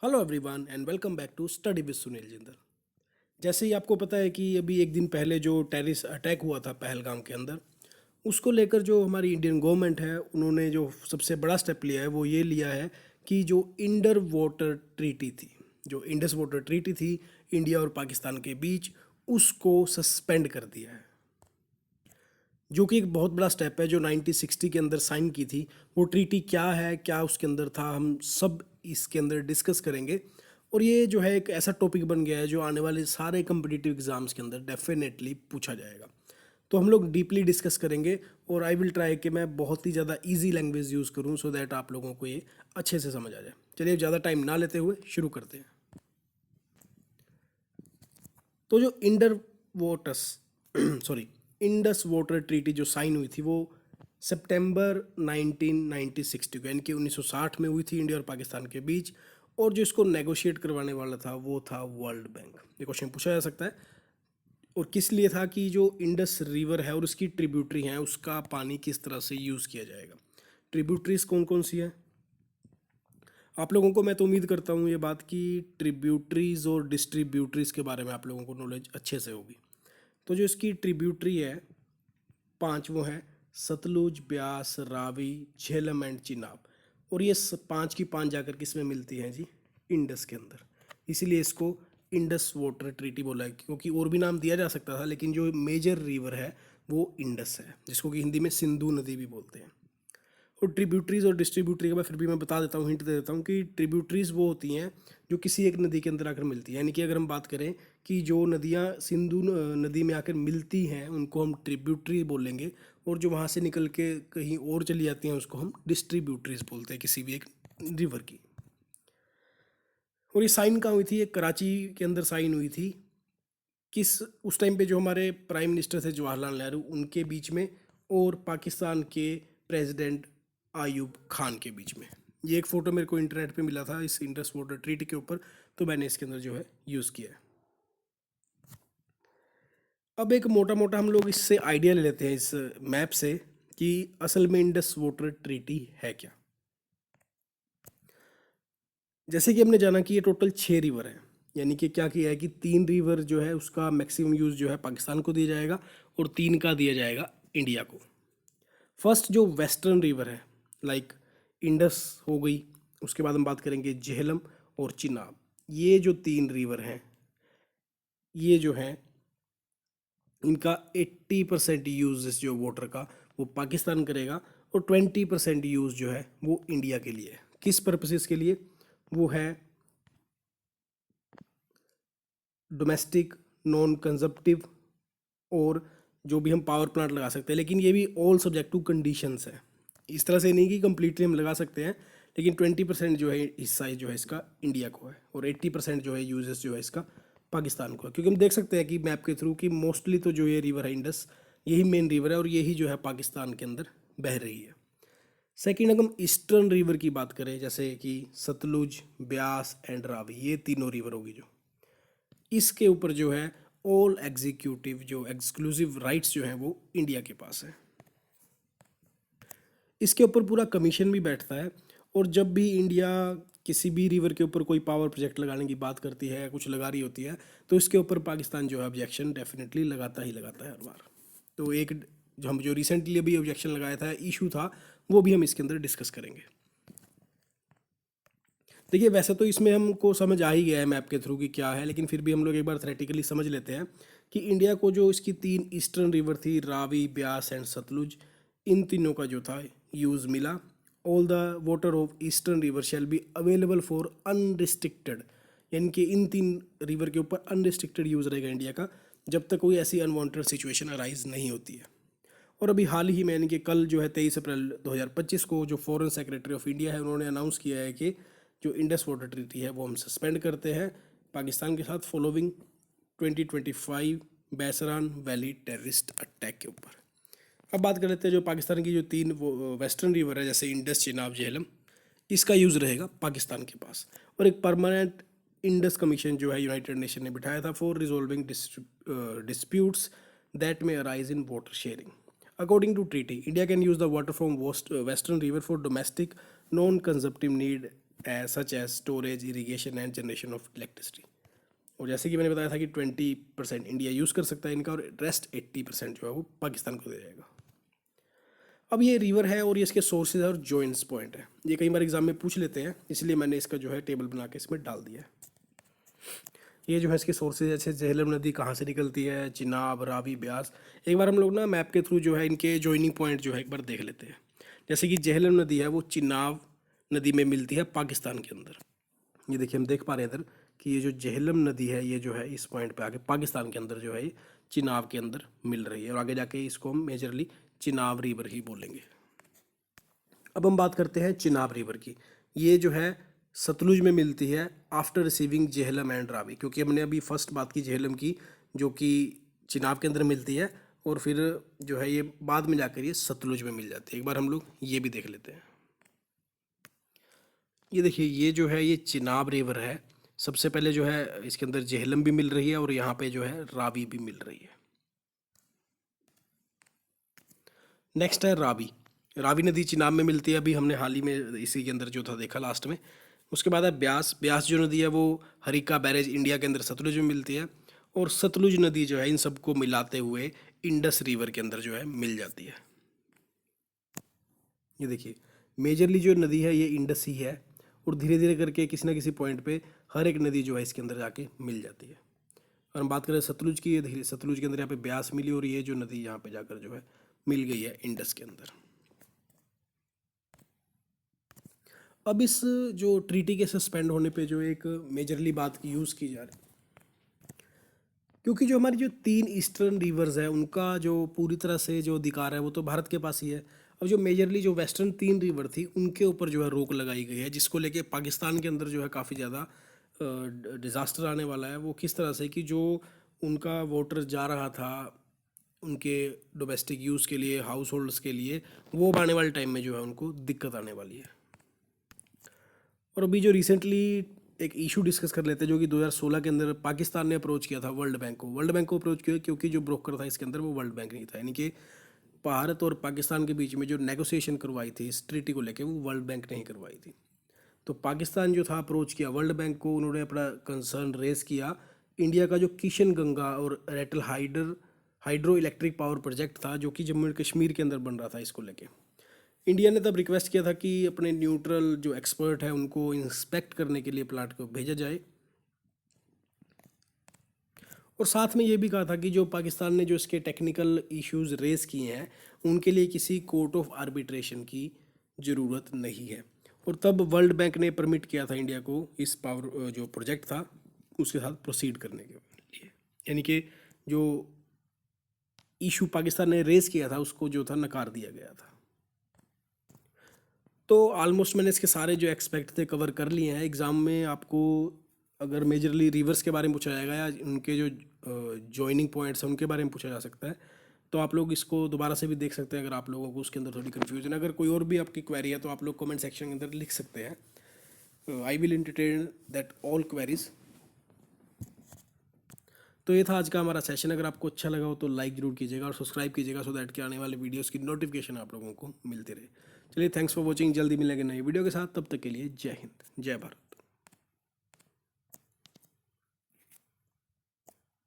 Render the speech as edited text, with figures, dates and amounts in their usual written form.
Hello everyone and welcome back to study with Sunil Jindal. जैसे ही आपको पता है कि अभी एक दिन पहले जो टेररिस्ट अटैक हुआ था पहलगाम के अंदर, उसको लेकर जो हमारी इंडियन गवर्नमेंट है उन्होंने जो सबसे बड़ा स्टेप लिया है वो ये लिया है कि जो इंडर वाटर ट्रीटी थी, जो इंडस वाटर ट्रीटी थी इंडिया और पाकिस्तान के बीच, उसको सस्पेंड कर दिया है। जो कि एक बहुत बड़ा स्टेप है जो 1960 के अंदर साइन की थी। वो ट्रीटी क्या है, क्या उसके अंदर था, हम सब इसके अंदर डिस्कस करेंगे। और ये जो है एक ऐसा टॉपिक बन गया है जो आने वाले सारे कम्पिटिटिव एग्जाम्स के अंदर डेफिनेटली पूछा जाएगा। तो हम लोग डीपली डिस्कस करेंगे और आई विल ट्राई कि मैं बहुत ही ज़्यादा इजी लैंग्वेज यूज़ करूँ सो दैट आप लोगों को ये अच्छे से समझ आ जाए। चलिए ज़्यादा टाइम ना लेते हुए शुरू करते हैं। तो जो इंडर वोटस सॉरी इंडस वाटर ट्रीटी जो साइन हुई थी वो सितंबर 1996 को यानी कि 1960 में हुई थी इंडिया और पाकिस्तान के बीच। और जो इसको नेगोशिएट करवाने वाला था वो था वर्ल्ड बैंक। ये क्वेश्चन पूछा जा सकता है। और किस लिए था कि जो इंडस रिवर है और उसकी ट्रिब्यूटरी हैं उसका पानी किस तरह से यूज़ किया जाएगा। ट्रिब्यूटरीज कौन कौन सी है आप लोगों को, मैं तो उम्मीद करता हूँ ये बात कि ट्रिब्यूटरीज और डिस्ट्रीब्यूटरीज के बारे में आप लोगों को नॉलेज अच्छे से होगी। तो जो इसकी ट्रिब्यूटरी है पांच, वो हैं सतलुज, ब्यास, रावी, झेलम एंड चिनाब। और ये पांच की पांच जाकर किस में मिलती हैं जी, इंडस के अंदर। इसीलिए इसको इंडस वाटर ट्रीटी बोला है, क्योंकि और भी नाम दिया जा सकता था लेकिन जो मेजर रिवर है वो इंडस है, जिसको कि हिंदी में सिंधु नदी भी बोलते हैं। और ट्रिब्यूटरीज और डिस्ट्रीब्यूटरी का मैं फिर भी मैं बता देता हूँ, हिंट दे देता हूँ कि ट्रिब्यूटरीज वो होती हैं जो किसी एक नदी के अंदर आकर मिलती है। यानी कि अगर हम बात करें कि जो नदियाँ सिंधु नदी में आकर मिलती हैं उनको हम ट्रिब्यूटरी बोलेंगे, और जो वहाँ से निकल के कहीं और चली जाती हैं उसको हम डिस्ट्रीब्यूटरीज बोलते हैं, किसी भी एक रिवर की। और ये साइन कहाँ हुई थी, ये कराची के अंदर साइन हुई थी। किस, उस टाइम पे जो हमारे प्राइम मिनिस्टर थे जवाहरलाल नेहरू, उनके बीच में, और पाकिस्तान के प्रेसिडेंट आयूब खान के बीच में। ये एक फ़ोटो मेरे को इंटरनेट पे मिला था इस इंडस वाटर ट्रीटी के ऊपर, तो मैंने इसके अंदर जो है यूज़ किया है। अब एक मोटा मोटा हम लोग इससे आइडिया ले लेते हैं इस मैप से कि असल में इंडस वाटर ट्रीटी है क्या। जैसे कि हमने जाना कि ये टोटल 6 रिवर हैं, यानी कि क्या किया है कि 3 रिवर जो है उसका मैक्सिमम यूज़ जो है पाकिस्तान को दिया जाएगा और 3 का दिया जाएगा इंडिया को। फर्स्ट जो वेस्टर्न रिवर है, लाइक इंडस हो गई, उसके बाद हम बात करेंगे झेलम और चिनाब। ये जो 3 रिवर हैं ये जो हैं इनका 80% यूज जो वाटर का वो पाकिस्तान करेगा, और 20% यूज जो है वो इंडिया के लिए है। किस पर्पसेस के लिए, वो है डोमेस्टिक, नॉन कंजप्टिव, और जो भी हम पावर प्लांट लगा सकते हैं, लेकिन ये भी ऑल सब्जेक्ट टू कंडीशंस है। इस तरह से नहीं कि कंप्लीटली हम लगा सकते हैं, लेकिन 20% जो है हिस्सा जो है इसका इंडिया को है, और 80% जो है यूजेस जो है इसका पाकिस्तान को है। क्योंकि हम देख सकते हैं कि मैप के थ्रू कि मोस्टली तो जो ये रिवर है इंडस, यही मेन रिवर है और यही जो है पाकिस्तान के अंदर बह रही है। सेकेंड, अगर हम ईस्टर्न रिवर की बात करें जैसे कि सतलुज, ब्यास एंड रावी, ये तीनों रिवर होगी जो, इसके ऊपर जो है ऑल एग्जीक्यूटिव जो एक्सक्लूसिव राइट्स जो हैं वो इंडिया के पास है। इसके ऊपर पूरा कमीशन भी बैठता है, और जब भी इंडिया किसी भी रिवर के ऊपर कोई पावर प्रोजेक्ट लगाने की बात करती है, कुछ लगा रही होती है, तो इसके ऊपर पाकिस्तान जो है ऑब्जेक्शन डेफिनेटली लगाता ही लगाता है हर बार। तो एक जो हम जो रिसेंटली अभी ऑब्जेक्शन लगाया था, इशू था, वो भी हम इसके अंदर डिस्कस करेंगे। देखिए वैसे तो इसमें हमको समझ आ ही गया है मैप के थ्रू कि क्या है, लेकिन फिर भी हम लोग एक बार थ्रेटिकली समझ लेते हैं कि इंडिया को जो इसकी 3 ईस्टर्न रिवर थी, रावी, ब्यास एंड सतलुज, इन तीनों का जो था यूज़ मिला। All the water of eastern river shall be available for unrestricted, यानी कि इन 3 रिवर के ऊपर अनरिस्ट्रिक्टेड यूज़ रहेगा इंडिया का, जब तक कोई ऐसी अनवांटेड सिचुएशन अराइज नहीं होती है। और अभी हाल ही में यानी कि कल जो है 23 अप्रैल 2025 को जो फॉरेन सेक्रेटरी ऑफ इंडिया है उन्होंने अनाउंस किया है कि जो इंडस वाटर ट्रीटी है वो हम सस्पेंड करते हैं पाकिस्तान के साथ, फॉलोइंग 2025 बैसरान वैली टेररिस्ट अटैक के ऊपर। अब बात कर लेते हैं जो पाकिस्तान की जो 3 वेस्टर्न रिवर है जैसे इंडस, चिनाब, झेलम, इसका यूज़ रहेगा पाकिस्तान के पास। और एक परमानेंट इंडस कमीशन जो है यूनाइटेड नेशन ने बिठाया था फॉर रिजोल्विंग डिस्प्यूट्स दैट में arise in water sharing. According to treaty, India can use the water from western river for domestic non-consumptive need such as storage, irrigation and generation of electricity. और जैसे कि मैंने बताया था कि 20% India use कर सकता है इनका, और रेस्ट 80% जो है वो पाकिस्तान को दे जाएगा। अब ये रिवर है और ये इसके सोर्सेज और जॉइंट्स पॉइंट है, ये कई बार एग्जाम में पूछ लेते हैं, इसलिए मैंने इसका जो है टेबल बना के इसमें डाल दिया है। ये जो है इसके सोर्सेज, जैसे झेलम नदी कहाँ से निकलती है, चिनाब, रावी, ब्यास। एक बार हम लोग ना मैप के थ्रू जो है इनके जॉइनिंग पॉइंट जो है एक बार देख लेते हैं। जैसे कि झेलम नदी है वो चिनाब नदी में मिलती है पाकिस्तान के अंदर। ये देखिए हम देख पा रहे हैं इधर कि ये जो झेलम नदी है ये जो है इस पॉइंट पे आके पाकिस्तान के अंदर जो है ये चिनाब के अंदर मिल रही है, और आगे जाके इसको हम मेजरली चिनाब रिवर ही बोलेंगे। अब हम बात करते हैं चिनाब रिवर की। ये जो है सतलुज में मिलती है after receiving Jhelum and Ravi, क्योंकि हमने अभी फर्स्ट बात की झेलम की जो कि चिनाब के अंदर मिलती है, और फिर जो है ये बाद में जाकर ये सतलुज में मिल जाती है। एक बार हम लोग ये भी देख लेते हैं। ये देखिए ये जो है ये चिनाब रिवर है, सबसे पहले जो है इसके अंदर झेलम भी मिल रही है और यहाँ पे जो है रावी भी मिल रही है। नेक्स्ट है रावी। रावी नदी चिनाब में मिलती है, अभी हमने हाल ही में इसी के अंदर जो था देखा लास्ट में। उसके बाद है ब्यास। ब्यास जो नदी है वो हरिका बैरेज इंडिया के अंदर सतलुज में मिलती है, और सतलुज नदी जो है इन सबको मिलाते हुए इंडस रिवर के अंदर जो है मिल जाती है। ये देखिए मेजरली जो नदी है ये इंडस ही है, और धीरे धीरे करके किसी ना किसी पॉइंट पे हर एक नदी जो है इसके अंदर जाके मिल जाती है। और हम बात करें सतलुज की, ये धीरे सतलुज के अंदर यहाँ पे ब्यास मिली, और ये जो नदी यहाँ पे जाकर जो है मिल गई है इंडस के अंदर। अब इस जो ट्रीटी के सस्पेंड होने पे जो एक मेजरली बात की यूज़ की जा रही है, क्योंकि जो हमारी जो 3 ईस्टर्न रिवर्स है उनका जो पूरी तरह से जो अधिकार है वो तो भारत के पास ही है। अब जो मेजरली जो वेस्टर्न 3 रिवर थी उनके ऊपर जो है रोक लगाई गई है, जिसको लेके पाकिस्तान के अंदर जो है काफ़ी ज़्यादा डिज़ास्टर आने वाला है। वो किस तरह से कि जो उनका वाटर जा रहा था उनके डोमेस्टिक यूज़ के लिए, हाउस होल्ड्स के लिए, वो आने वाले टाइम में जो है उनको दिक्कत आने वाली है। और अभी जो रिसेंटली एक इशू डिस्कस कर लेते हैं, जो कि 2016 के अंदर पाकिस्तान ने अप्रोच किया था वर्ल्ड बैंक को। वर्ल्ड बैंक को अप्रोच किया क्योंकि जो ब्रोकर था इसके अंदर वो वर्ल्ड बैंक नहीं था, यानी कि भारत और पाकिस्तान के बीच में जो नेगोशिएशन करवाई थी इस ट्रीटी को लेके वो वर्ल्ड बैंक ने ही करवाई थी। तो पाकिस्तान जो था अप्रोच किया वर्ल्ड बैंक को, उन्होंने अपना कंसर्न रेज किया। इंडिया का जो किशन गंगा और Ratle hydro electric power project था जो कि जम्मू एंड कश्मीर के अंदर बन रहा था, इसको लेके इंडिया ने तब रिक्वेस्ट किया था कि अपने न्यूट्रल जो एक्सपर्ट है उनको इंस्पेक्ट करने के लिए प्लांट को भेजा जाए, और साथ में ये भी कहा था कि जो पाकिस्तान ने जो इसके टेक्निकल इश्यूज रेज किए हैं उनके लिए किसी कोर्ट ऑफ आर्बिट्रेशन की ज़रूरत नहीं है। और तब वर्ल्ड बैंक ने परमिट किया था इंडिया को इस पावर जो प्रोजेक्ट था उसके साथ प्रोसीड करने के लिए, यानी कि जो इशू पाकिस्तान ने रेज किया था उसको जो था नकार दिया गया था। तो ऑलमोस्ट मैंने इसके सारे जो एक्सपेक्ट थे कवर कर लिए हैं। एग्ज़ाम में आपको अगर मेजरली रिवर्स के बारे में पूछा जाएगा या उनके जो जॉइनिंग पॉइंट्स हैं उनके बारे में पूछा जा सकता है, तो आप लोग इसको दोबारा से भी देख सकते हैं अगर आप लोगों को उसके अंदर थोड़ी कन्फ्यूजन है। अगर कोई और भी आपकी क्वेरी है तो आप लोग कमेंट सेक्शन के अंदर लिख सकते हैं। I will entertain that all queries. तो ये था आज का हमारा सेशन। अगर आपको अच्छा लगा हो तो लाइक जरूर कीजिएगा और सब्सक्राइब कीजिएगा, सो दैट कि आने वाले वीडियोस की नोटिफिकेशन आप लोगों को मिलती रहे। चलिए थैंक्स फॉर वॉचिंग, जल्दी मिलेंगे नई वीडियो के साथ, तब तक के लिए जय हिंद, जय भारत।